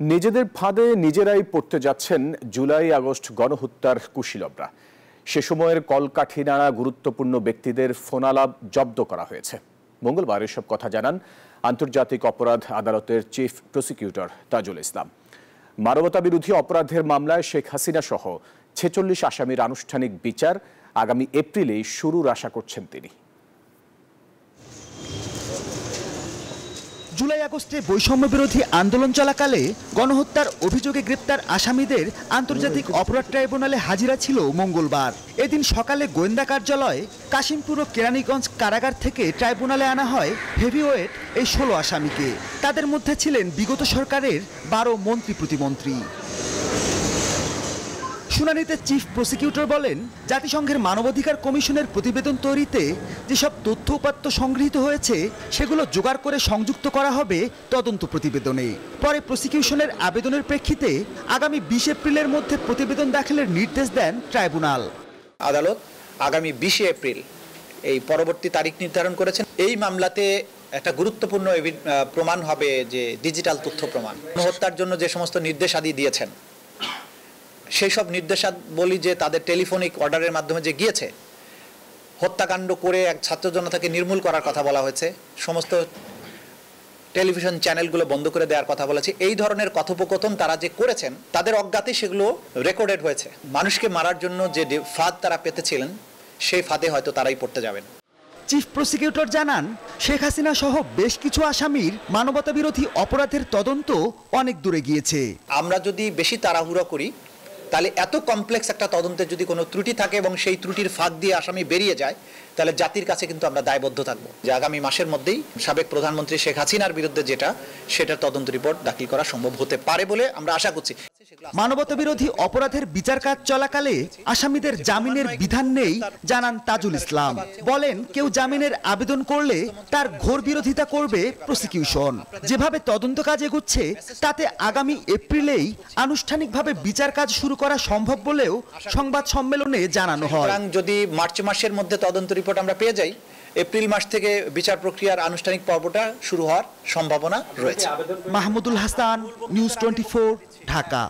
নিজেদের ফাঁদে নিজেরাই পড়তে যাচ্ছেন জুলাই আগস্ট গণহত্যার কুশীলবরা। সে সময়ের কলকাঠি নাড়া গুরুত্বপূর্ণ ব্যক্তিদের ফোনালাপ জব্দ করা হয়েছে। মঙ্গলবার এসব কথা জানান আন্তর্জাতিক অপরাধ আদালতের চিফ প্রসিকিউটর তাজুল ইসলাম। মানবতাবিরোধী অপরাধের মামলায় শেখ হাসিনা সহ ৪৬ আসামির আনুষ্ঠানিক বিচার আগামী এপ্রিলেই শুরুর আশা করছেন তিনি। জুলাই আগস্টে বৈষম্য বিরোধী আন্দোলন চলাকালে গণহত্যার অভিযোগে গ্রেপ্তার আসামিদের আন্তর্জাতিক অপরাধ ট্রাইব্যুনালে হাজিরা ছিল মঙ্গলবার। এদিন সকালে গোয়েন্দা কার্যালয়ে কাশিমপুর ও কেরানীগঞ্জ কারাগার থেকে ট্রাইব্যুনালে আনা হয় হেভিওয়েট এই ১৬ আসামিকে। তাদের মধ্যে ছিলেন বিগত সরকারের ১২ মন্ত্রী প্রতিমন্ত্রী। শুনানিতে চিফ প্রসিকিউটর বলেন, জাতিসংঘের মানবাধিকার কমিশনের প্রতিবেদন তৈরিতে যেসব তথ্য উপাত্ত সংগৃহীত হয়েছে সেগুলো জোগাড় করে সংযুক্ত করা হবে তদন্ত প্রতিবেদনে। পরে প্রসিকিউশনের আবেদনের প্রেক্ষিতে আগামী ২০ এপ্রিলের মধ্যে প্রতিবেদন দাখিলের নির্দেশ দেন ট্রাইব্যুনাল। আদালত আগামী ২০ এপ্রিল এই পরবর্তী তারিখ নির্ধারণ করেছেন। এই মামলাতে একটা গুরুত্বপূর্ণ প্রমাণ হবে যে ডিজিটাল তথ্য প্রমাণ। হত্যার জন্য যে সমস্ত নির্দেশাদি দিয়েছেন সেই সব নির্দেশাবলী যে তাদের টেলিফোনিক অর্ডারের মাধ্যমে যে গিয়েছে, হত্যাকাণ্ড করে এক ছাত্র জনতাকে নির্মূল করার কথা বলা হয়েছে, সমস্ত টেলিভিশন চ্যানেলগুলো বন্ধ করে দেওয়ার কথা বলেছে, এই ধরনের কথোপকথন তারা যে করেছেন তাদের অজ্ঞাতে সেগুলো রেকর্ডেড হয়েছে। মানুষকে মারার জন্য যে ফাঁদ তারা পেতেছিলেন সেই ফাঁদে হয়তো তারাই পড়তে যাবেন। চিফ প্রসিকিউটর জানান, শেখ হাসিনা সহ বেশ কিছু আসামির মানবতাবিরোধী অপরাধের তদন্ত অনেক দূরে গিয়েছে। আমরা যদি বেশি তাড়াহুড়ো করি তাহলে এত কমপ্লেক্স একটা তদন্তের যদি কোনো ত্রুটি থাকে এবং সেই ত্রুটির ফাঁক দিয়ে আসামি বেরিয়ে যায় তাহলে জাতির কাছে কিন্তু আমরা দায়বদ্ধ থাকবো যে আগামী মাসের মধ্যেই সাবেক প্রধানমন্ত্রী শেখ হাসিনার বিরুদ্ধে সেটার তদন্ত রিপোর্ট দাখিল করা সম্ভব হতে পারে বলে আমরা আশা করছি। মানবতাবিরোধী অপরাধের বিচার কাজ চলাকালে আসামিদের জামিনের বিধান নেই জানান তাজুল ইসলাম। বলেন, কেউ জামিনের আবেদন করলে তার ঘোর বিরোধিতা করবে প্রসিকিউশন। যেভাবে তদন্ত কাজ এগুচ্ছে তাতে আগামী এপ্রিলেই আনুষ্ঠানিকভাবে বিচার কাজ শুরু করা সম্ভব বলেও সংবাদ সম্মেলনে জানানো হয়। যদি মার্চ মাসের মধ্যে তদন্ত রিপোর্ট আমরা পেয়ে যাই, এপ্রিল মাস থেকে বিচার প্রক্রিয়ার আনুষ্ঠানিক পর্বটা শুরু হওয়ার সম্ভাবনা রয়েছে। মাহমুদুল হাসান, নিউজ 24, ঢাকা।